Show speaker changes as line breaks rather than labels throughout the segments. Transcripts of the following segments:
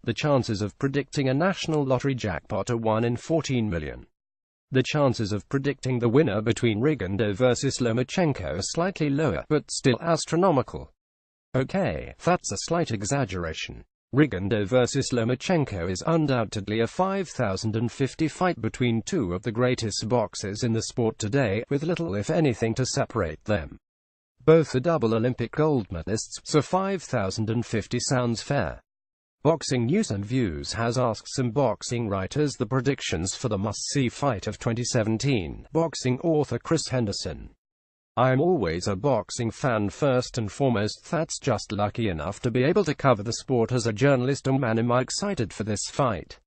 The chances of predicting a national lottery jackpot are 1 in 14 million. The chances of predicting the winner between Rigondeaux versus Lomachenko are slightly lower, but still astronomical. Okay, that's a slight exaggeration. Rigondeaux versus Lomachenko is undoubtedly a 5,050 fight between two of the greatest boxers in the sport today, with little if anything to separate them. Both are double Olympic gold medalists, so 5,050 sounds fair. Boxing News and Views has asked some boxing writers the predictions for the must-see fight of 2017. Boxing author Chris Henderson. I'm always a boxing fan first and foremost. That's just lucky enough to be able to cover the sport as a journalist, and man am I excited for this fight.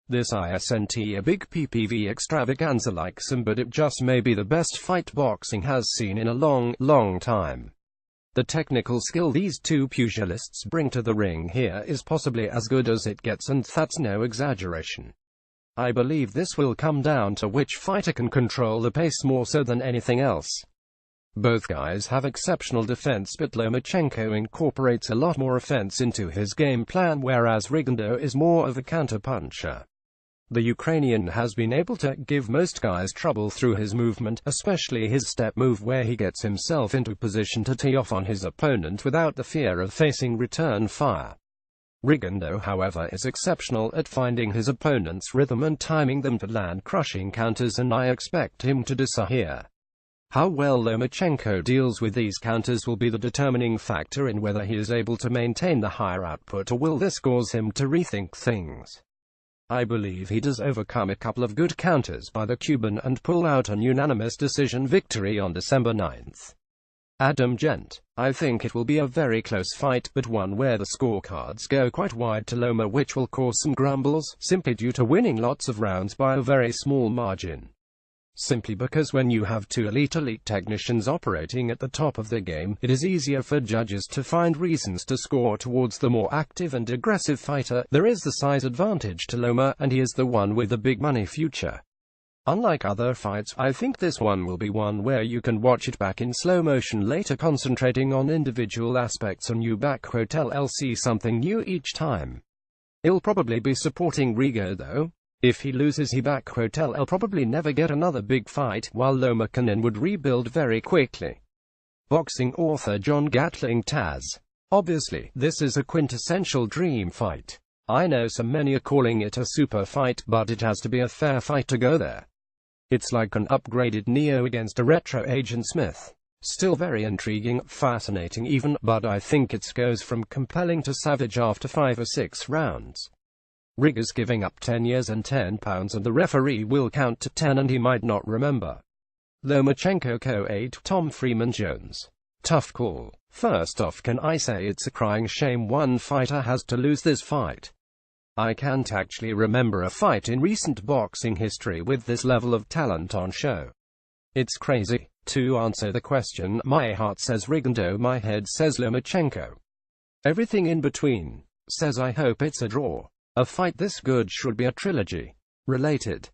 This isn't a big PPV extravaganza like some, but it just may be the best fight boxing has seen in a long time. The technical skill these two pugilists bring to the ring here is possibly as good as it gets, and that's no exaggeration. I believe this will come down to which fighter can control the pace more so than anything else. Both guys have exceptional defense, but Lomachenko incorporates a lot more offense into his game plan, whereas Rigondeaux is more of a counterpuncher. The Ukrainian has been able to give most guys trouble through his movement, especially his step move, where he gets himself into position to tee off on his opponent without the fear of facing return fire. Rigondeaux, however, is exceptional at finding his opponent's rhythm and timing them to land crushing counters, and I expect him to do so here. How well Lomachenko deals with these counters will be the determining factor in whether he is able to maintain the higher output, or will this cause him to rethink things. I believe he does overcome a couple of good counters by the Cuban and pull out an unanimous decision victory on December 9th. Adam Gent. I think it will be a very close fight, but one where the scorecards go quite wide to Loma, which will cause some grumbles, simply due to winning lots of rounds by a very small margin. Simply because when you have two elite technicians operating at the top of the game, it is easier for judges to find reasons to score towards the more active and aggressive fighter. There is the size advantage to Loma, and he is the one with the big money future. Unlike other fights, I think this one will be one where you can watch it back in slow motion later, concentrating on individual aspects, and you see something new each time. He'll probably be supporting Rigo though. If he loses, he'll probably never get another big fight, while Lomachenko would rebuild very quickly. Boxing author John Gatling Taz. Obviously, this is a quintessential dream fight. I know so many are calling it a super fight, but it has to be a fair fight to go there. It's like an upgraded Neo against a retro Agent Smith. Still very intriguing, fascinating even, but I think it goes from compelling to savage after 5 or 6 rounds. Rigo's giving up 10 years and 10 pounds, and the referee will count to 10 and he might not remember. Lomachenko Co-8 Tom Freeman Jones. Tough call. First off, can I say it's a crying shame one fighter has to lose this fight. I can't actually remember a fight in recent boxing history with this level of talent on show. It's crazy. To answer the question, my heart says Rigondeaux, my head says Lomachenko. Everything in between says I hope it's a draw. A fight this good should be a trilogy. Related.